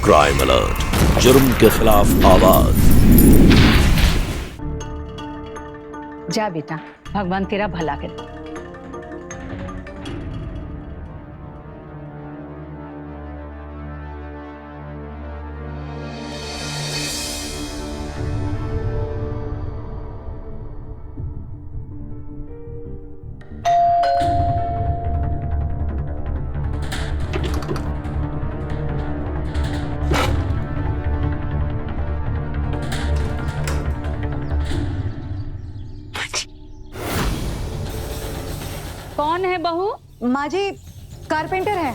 Crime alert, जुर्म के खिलाफ आवाज। जा बेटा, भगवान तेरा भला करे। कौन है बहू? माँ जी, कारपेंटर है।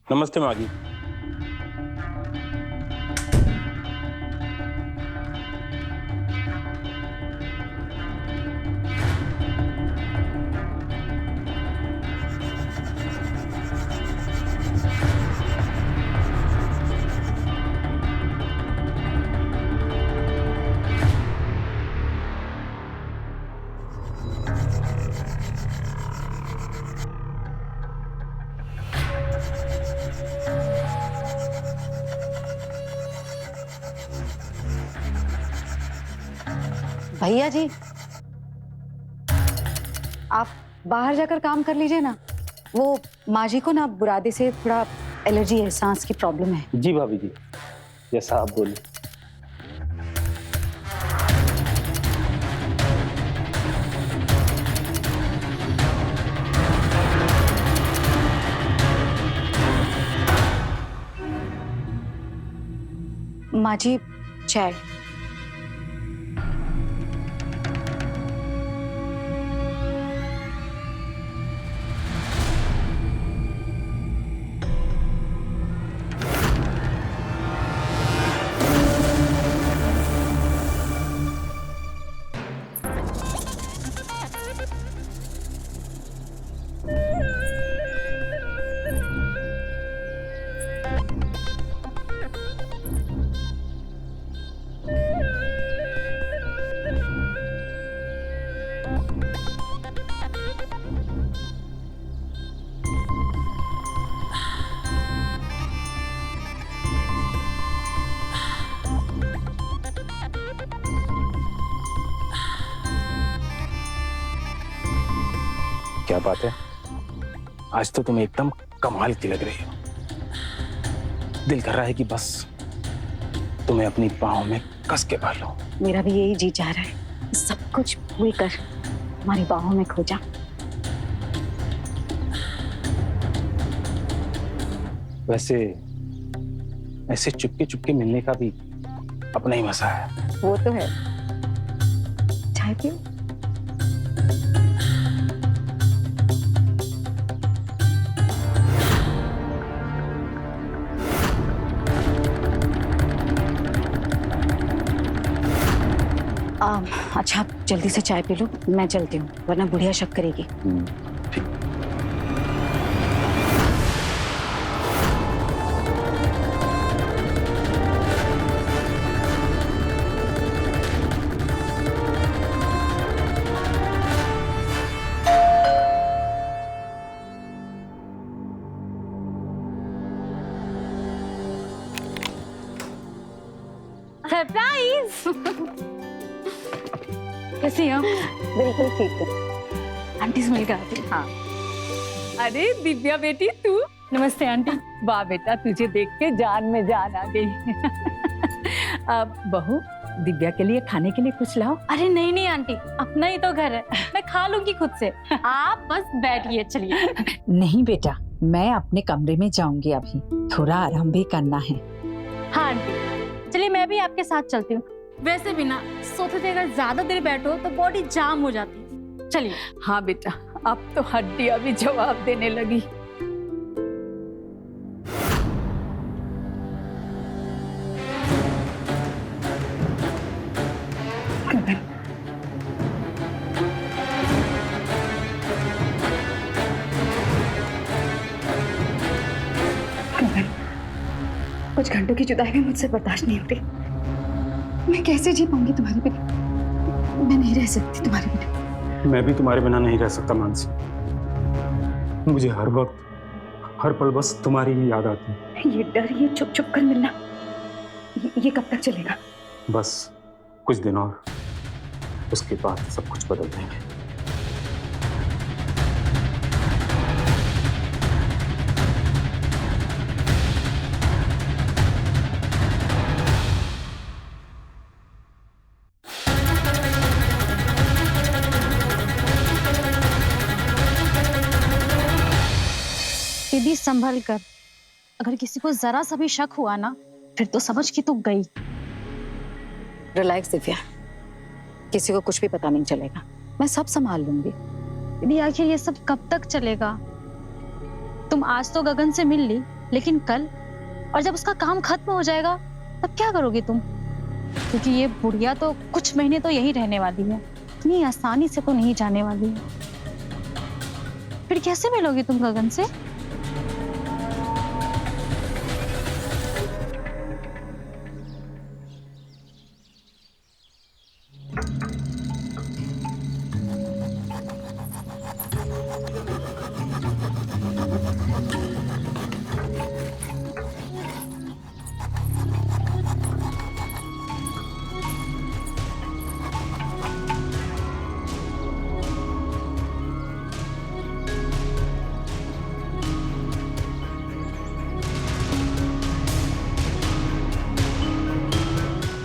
नमस्ते माँ जी। भैया जी, आप बाहर जाकर काम कर लीजिए ना। वो माँ जी को ना बुरादे से थोड़ा एलर्जी है, सांस की प्रॉब्लम है। जी भाभी जी, जैसा आप बोले। माँ जी, चाय। क्या बात है, आज तो तुम एकदम कमाल की लग रही हो। दिल कर रहा है कि बस तुम्हें अपनी बाहों में कस के पालो। मेरा भी यही जी चाह रहा है, सब कुछ भूल कर हमारी बाहों में खो जा। वैसे ऐसे चुपके चुपके मिलने का भी अपना ही मजा है। वो तो है। चाय पियो। अच्छा, आप जल्दी से चाय पी लो, मैं चलती हूँ, वरना बुढ़िया शक करेगी। ठीक। सरप्राइज। कैसी हो? बिल्कुल ठीक है। आंटी से मिलकर आती। हाँ। अरे दिव्या बेटी तू। नमस्ते आंटी। वाह बेटा, तुझे देख के जान में जान आ गई। अब बहू, दिव्या के लिए खाने के लिए कुछ लाओ। अरे नहीं नहीं आंटी, अपना ही तो घर है, मैं खा लूंगी खुद से। आप बस बैठिए, चलिए। नहीं बेटा, मैं अपने कमरे में जाऊंगी, अभी थोड़ा आराम भी करना है। हाँ आंटी, चलिए मैं भी आपके साथ चलती हूँ। वैसे भी ना, सोते थे अगर ज्यादा देर बैठो तो बॉडी जाम हो जाती है। चलिए। हाँ बेटा, अब तो हड्डियां भी जवाब देने लगी। कुछ घंटों की जुदाई भी मुझसे बर्दाश्त नहीं हो रही। मैं कैसे जी पाऊंगी तुम्हारे बिना? मैं नहीं रह सकती तुम्हारे बिना। मैं भी तुम्हारे बिना नहीं रह सकता मानसी। मुझे हर वक्त हर पल बस तुम्हारी ही याद आती है। ये डर, ये चुप चुप कर मिलना, ये कब तक चलेगा? बस कुछ दिन और, उसके बाद सब कुछ बदल देंगे। दीदी संभल कर, अगर किसी को जरा सा भी शक हुआ ना, फिर तो समझ की तो गई। रिलैक्स दिव्या, किसी को कुछ भी पता नहीं चलेगा, मैं सब संभाल लूंगी। दीदी आखिर ये सब कब तक चलेगा? तुम आज तो गगन से मिल ली, लेकिन कल और जब उसका काम खत्म हो जाएगा तब क्या करोगी तुम? क्योंकि ये बुढ़िया तो कुछ महीने तो यही रहने वाली है, इतनी आसानी से तो नहीं जाने वाली है। फिर कैसे मिलोगी तुम गगन से?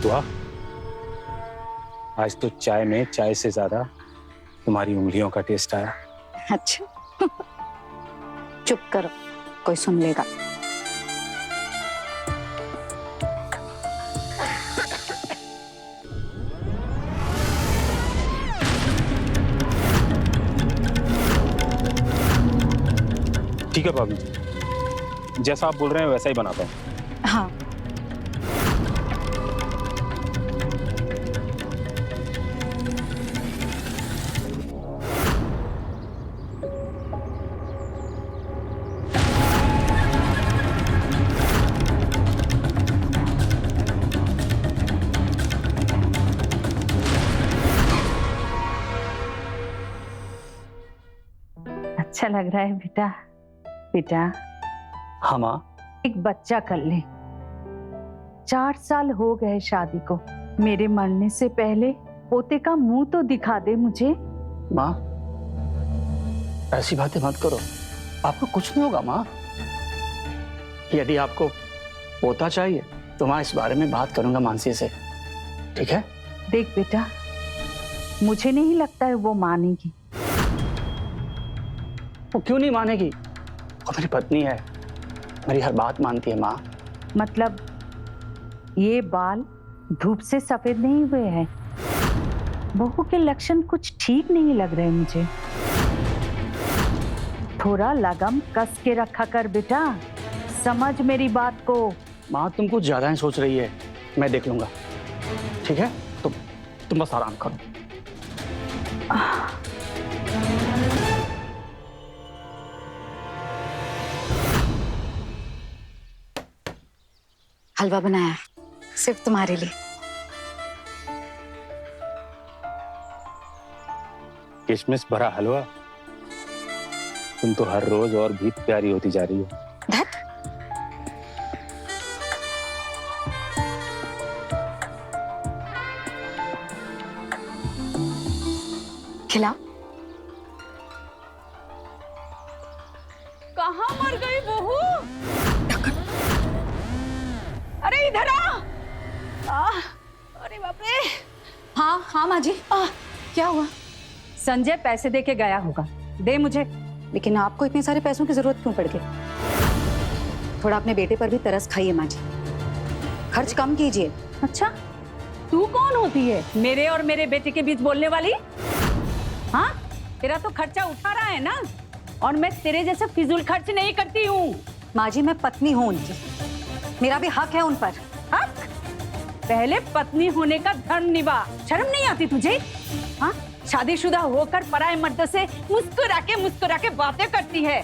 वाह, आज तो चाय में चाय से ज्यादा तुम्हारी उंगलियों का टेस्ट आया। अच्छा चुप करो, कोई सुन लेगा। ठीक है भाभी जी, जैसा आप बोल रहे हैं वैसा ही बनाता हूँ। हाँ अच्छा लग रहा है बेटा। बेटा हाँ माँ। एक बच्चा कर ले। 4 साल हो गए शादी को, मेरे मरने से पहले पोते का मुंह तो दिखा दे मुझे। माँ ऐसी बातें मत करो, आपको कुछ नहीं होगा माँ। यदि आपको पोता चाहिए तो मैं इस बारे में बात करूंगा मानसी से, ठीक है? देख बेटा, मुझे नहीं लगता है वो मानेगी। वो क्यों नहीं मानेगी? वो मेरी पत्नी है, मेरी हर बात मानती है माँ। मतलब ये बाल धूप से सफेद नहीं हुए हैं। बहू के लक्षण कुछ ठीक नहीं लग रहे मुझे। थोड़ा लगाम कस के रखा कर बेटा, समझ मेरी बात को। माँ तुम कुछ ज्यादा ही सोच रही है, मैं देख लूंगा, ठीक है? तुम बस आराम करो। हलवा बनाया सिर्फ तुम्हारे लिए। किशमिश भरा हलवा, तुम तो हर रोज और भी प्यारी होती जा रही हो। धत। खिलाओ। कहाँ मर गई बहू? अरे इधर आ। अरे बाप रे। हाँ हाँ माँ जी, क्या हुआ? संजय पैसे दे के गया होगा, दे मुझे। लेकिन आपको इतने सारे पैसों की जरूरत क्यों पड़ गई? थोड़ा अपने बेटे पर भी तरस खाइए माँ जी, खर्च कम कीजिए। अच्छा, तू कौन होती है मेरे और मेरे बेटे के बीच बोलने वाली? हाँ, तेरा तो खर्चा उठा रहा है ना, और मैं तेरे जैसे फिजूल खर्च नहीं करती हूँ। माँ जी मैं पत्नी हूँ उनकी, मेरा भी हक है उन पर। हक? पहले पत्नी होने का धर्म निभा। शर्म नहीं आती तुझे? हाँ, शादीशुदा होकर पराये मर्द से मुस्कुरा के बातें करती है।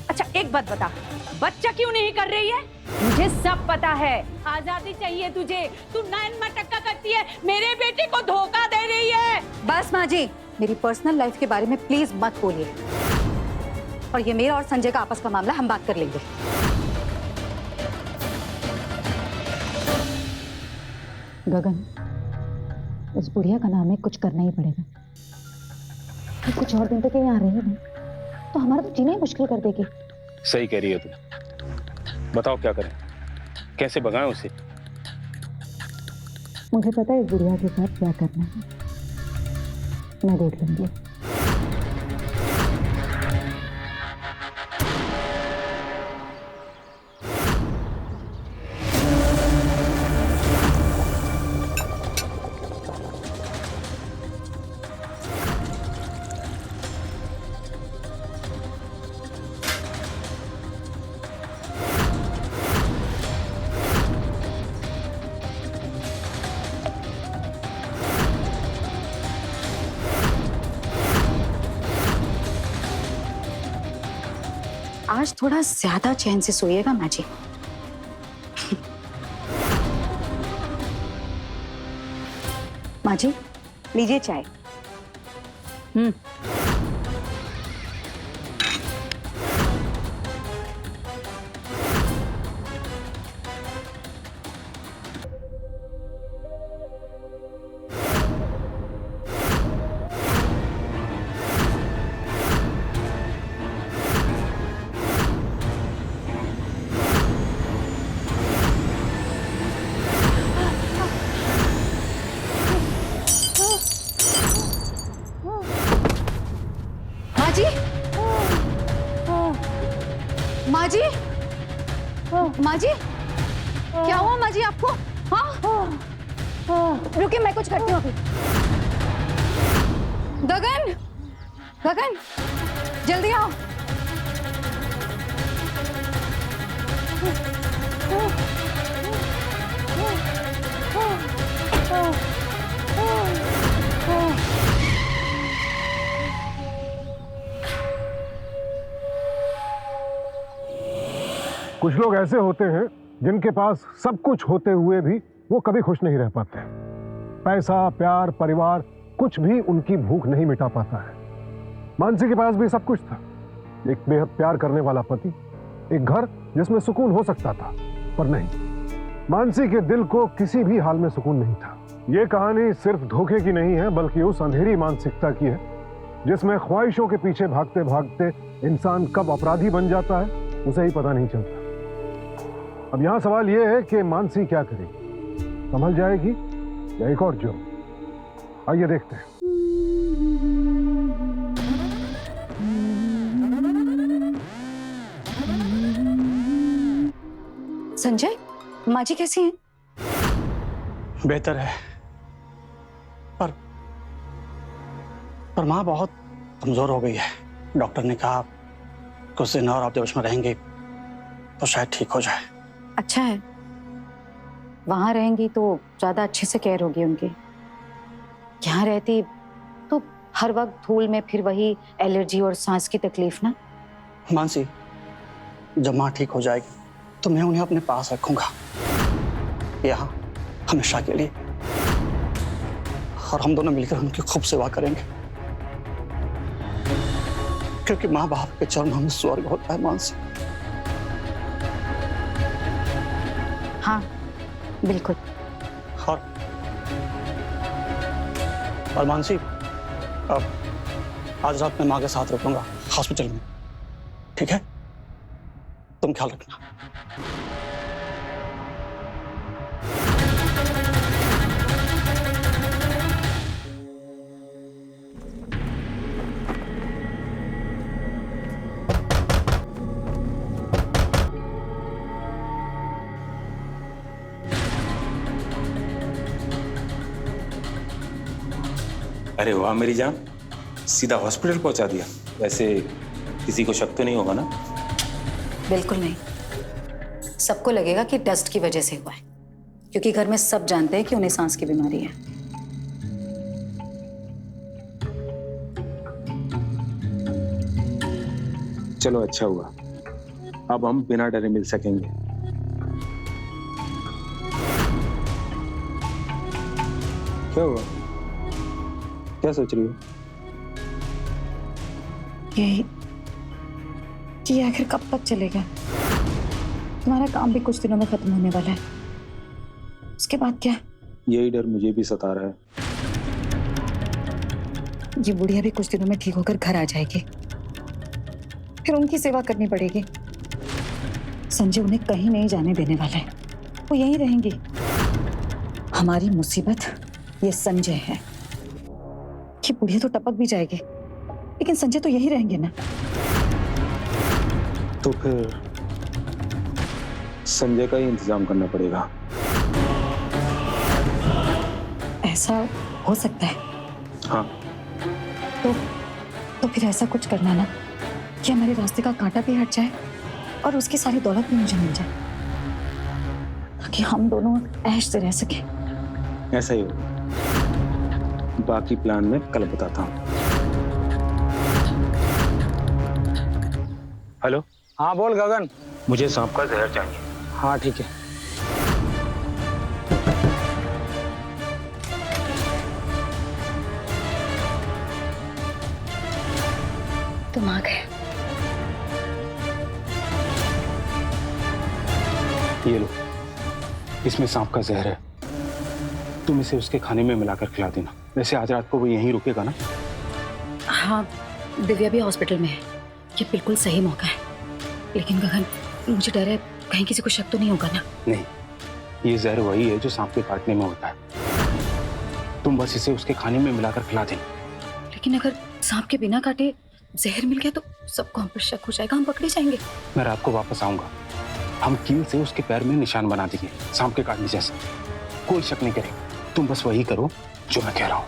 अच्छा एक बात बता, बच्चा क्यों नहीं कर रही है? मुझे सब पता है। आजादी चाहिए तुझे, तू नैन मटक्का करती है, मेरे बेटे को धोखा दे रही है। बस माँ जी, मेरी पर्सनल लाइफ के बारे में प्लीज मत बोलिए। और ये मेरा और संजय का आपस का मामला हम बात कर लेंगे। गगन, उस बुढ़िया का नाम है, कुछ करना ही पड़ेगा। तो कुछ और दिन तक यहाँ रही नहीं तो हमारा तो जीना ही मुश्किल कर देगी। सही कह रही है तुम। बताओ क्या करें, कैसे भगाएं उसे? मुझे पता है इस बुढ़िया के साथ क्या करना है, मैं देख लूंगी। आज थोड़ा ज्यादा चैन से सोइएगा माँ जी। माँ जी लीजिए चाय। माँ जी, माँ जी, क्या हुआ माँ जी आपको? हाँ, रुकिए मैं कुछ करती हूँ अभी। गगन, गगन, जल्दी आओ। कुछ लोग ऐसे होते हैं जिनके पास सब कुछ होते हुए भी वो कभी खुश नहीं रह पाते। पैसा, प्यार, परिवार, कुछ भी उनकी भूख नहीं मिटा पाता है। मानसी के पास भी सब कुछ था, एक बेहद प्यार करने वाला पति, एक घर जिसमें सुकून हो सकता था, पर नहीं, मानसी के दिल को किसी भी हाल में सुकून नहीं था। ये कहानी सिर्फ धोखे की नहीं है, बल्कि उस अंधेरी मानसिकता की है जिसमें ख्वाहिशों के पीछे भागते भागते इंसान कब अपराधी बन जाता है उसे ही पता नहीं चलता। अब यहां सवाल यह है कि मानसी क्या करेगी, संभल जाएगी या एक और जुर्म? आइए देखते हैं। संजय, माँ जी कैसी हैं? बेहतर है, पर माँ बहुत कमजोर हो गई है। डॉक्टर ने कहा कुछ दिन और आप जब इसमें रहेंगे तो शायद ठीक हो जाए। अच्छा है, वहां रहेंगी तो ज्यादा अच्छे से केयर होगी उनकी। यहाँ रहती तो हर वक्त धूल में फिर वही एलर्जी और सांस की तकलीफ ना। मानसी, जब माँ ठीक हो जाएगी तो मैं उन्हें अपने पास रखूंगा, यहाँ हमेशा के लिए, और हम दोनों मिलकर उनकी खूब सेवा करेंगे, क्योंकि माँ बाप के चरणों में स्वर्ग होता है। मानसी, हाँ बिल्कुल। और मानसी, अब आज रात मैं माँ के साथ रुकूंगा हॉस्पिटल में, ठीक है? तुम ख्याल रखना। अरे वाह मेरी जान, सीधा हॉस्पिटल पहुंचा दिया। वैसे किसी को शक तो नहीं होगा ना? बिल्कुल नहीं, सबको लगेगा कि डस्ट की वजह से हुआ है, क्योंकि घर में सब जानते हैं कि उन्हें सांस की बीमारी है। चलो अच्छा हुआ, अब हम बिना डरे मिल सकेंगे। क्या हुआ, क्या सोच रही हो? कि ये आखिर कब तक चलेगा। तुम्हारा काम भी कुछ दिनों में खत्म होने वाला है, उसके बाद क्या? यही डर मुझे भी सता रहा है। ये बुढ़िया भी कुछ दिनों में ठीक होकर घर आ जाएगी, फिर उनकी सेवा करनी पड़ेगी। संजय उन्हें कहीं नहीं जाने देने वाला है, वो यहीं रहेंगी। हमारी मुसीबत ये संजय है। ये बुढ़िया तो टपक भी जाएगी, लेकिन संजय तो यहीं रहेंगे ना। तो फिर संजय का ही इंतजाम करना पड़ेगा। ऐसा हो सकता है। हाँ, तो फिर ऐसा कुछ करना ना कि हमारे रास्ते का कांटा भी हट जाए और उसकी सारी दौलत भी मुझे मिल जाए, ताकि हम दोनों ऐश से रह सके। ऐसा ही होगा। बाकी प्लान मैं कल बताता हूँ। हेलो। हाँ बोल गगन। मुझे सांप का जहर चाहिए। हाँ ठीक है। तुम आ गए। ये लो, इसमें सांप का जहर है। तुम इसे उसके खाने में मिलाकर खिला देना। वैसे आज रात को वो यहीं रुकेगा ना? हाँ, दिव्या भी हॉस्पिटल में है, ये बिल्कुल सही मौका है। लेकिन गगन, मुझे डर है कहीं किसी को शक तो नहीं होगा ना? नहीं, ये जहर वही है जो सांप के काटने में होता है। तुम बस इसे उसके खाने में मिलाकर खिला देना। लेकिन अगर सांप के बिना काटे जहर मिल गया तो सबको हम पर शक हो जाएगा, हम पकड़े जाएंगे। मैं रात को वापस आऊंगा। हम कील से उसके पैर में निशान बना देंगे, सांप के काटने जैसा। कोई शक नहीं करेगा। तुम बस वही करो जो मैं कह रहा हूँ।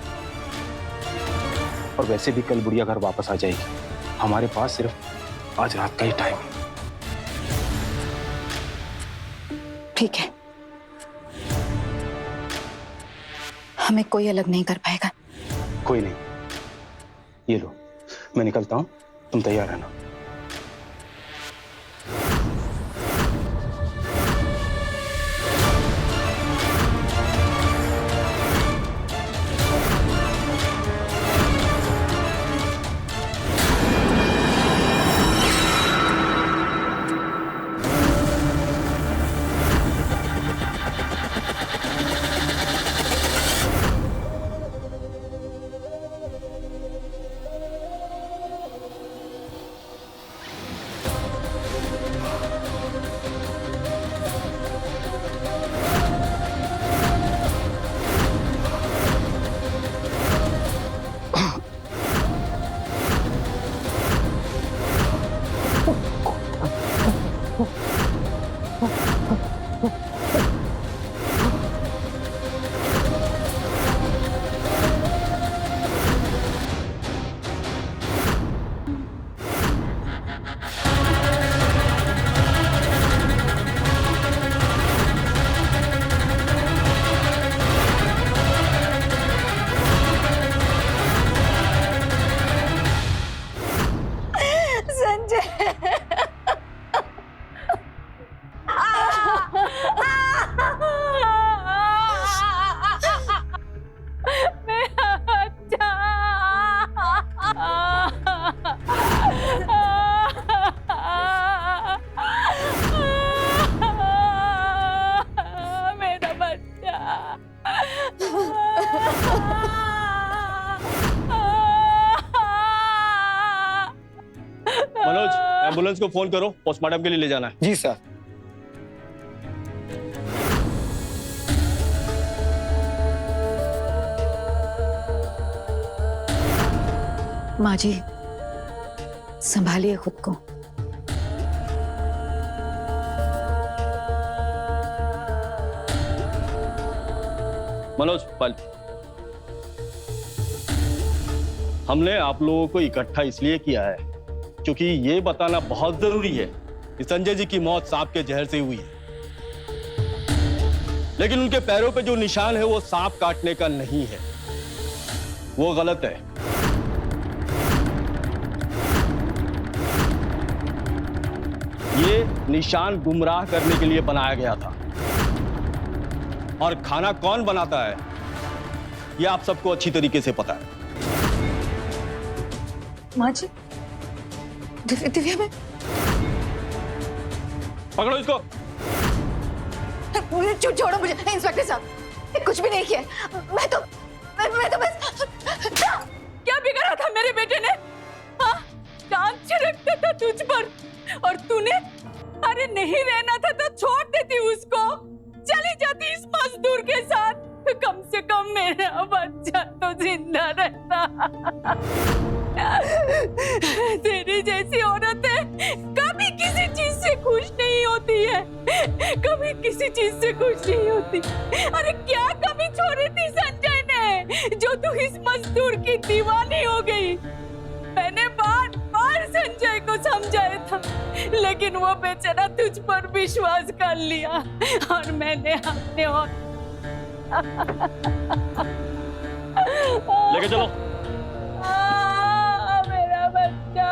और वैसे भी कल बुढ़िया घर वापस आ जाएगी। हमारे पास सिर्फ आज रात का ही टाइम है। ठीक है, हमें कोई अलग नहीं कर पाएगा। कोई नहीं। ये लो, मैं निकलता हूँ, तुम तैयार रहना। एम्बुलेंस को फोन करो, पोस्टमार्टम के लिए ले जाना है। जी सर। माँ जी, संभालिए खुद को। मनोज, पल हमने आप लोगों को इकट्ठा इसलिए किया है क्योंकि ये बताना बहुत जरूरी है कि संजय जी की मौत सांप के जहर से हुई है। लेकिन उनके पैरों पे जो निशान है वो सांप काटने का नहीं है, वो गलत है। ये निशान गुमराह करने के लिए बनाया गया था। और खाना कौन बनाता है ये आप सबको अच्छी तरीके से पता है। माँ जी, दिव्या में पकड़ो इसको। छोड़ो मुझे इंस्पेक्टर साहब, कुछ भी नहीं किया। मैं तो बस। क्या बिगड़ा था मेरे बेटे ने? हाँ, चांद छिड़कता था तुझ पर और तूने, अरे नहीं रहना था तो छोड़ देती उसको, चली जाती इस मजदूर के साथ, कम से कम मेरा बच्चा तो जिंदा रहता। तेरी जैसी औरतें कभी किसी चीज से खुश नहीं होती है, कभी किसी चीज से खुश नहीं होती। अरे क्या कमी छोड़ी थी संजय ने, जो तू इस मजदूर की दीवानी हो गई? मैंने बार बार संजय को समझाया था, लेकिन वो बेचारा तुझ पर विश्वास कर लिया और मैंने अपने और लेके चलो। मेरा बच्चा।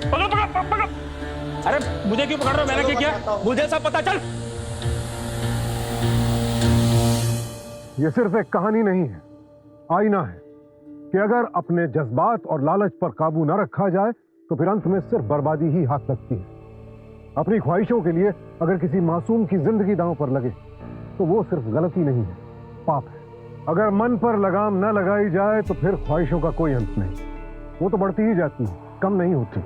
पकड़ो पकड़ो पकड़ो। अरे मुझे क्यों पकड़ रहे हो? मैंने क्या किया? मुझे सब पता चल। ये सिर्फ एक कहानी नहीं है, आईना है कि अगर अपने जज्बात और लालच पर काबू न रखा जाए तो फिर अंत में सिर्फ बर्बादी ही हाथ लगती है। अपनी ख्वाहिशों के लिए अगर किसी मासूम की जिंदगी दांव पर लगे तो वो सिर्फ गलती नहीं है, पाप है। अगर मन पर लगाम न लगाई जाए तो फिर ख्वाहिशों का कोई अंत नहीं, वो तो बढ़ती ही जाती है, कम नहीं होती।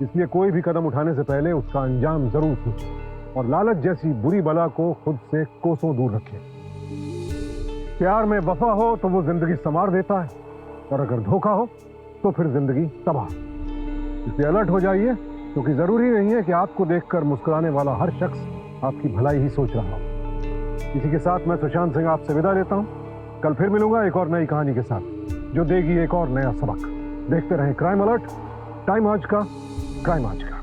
इसलिए कोई भी कदम उठाने से पहले उसका अंजाम जरूर सोचें और लालच जैसी बुरी बला को खुद से कोसों दूर रखें। प्यार में वफा हो तो वो जिंदगी संवार देता है, और अगर धोखा हो तो फिर जिंदगी तबाह। इसलिए अलर्ट हो जाइए, क्योंकि जरूरी नहीं है कि आपको देखकर मुस्कुराने वाला हर शख्स आपकी भलाई ही सोच रहा हो। इसी के साथ मैं सुशांत सिंह आपसे विदा लेता हूं। कल फिर मिलूंगा एक और नई कहानी के साथ, जो देगी एक और नया सबक। देखते रहें क्राइम अलर्ट, टाइम आज का, क्राइम आज का।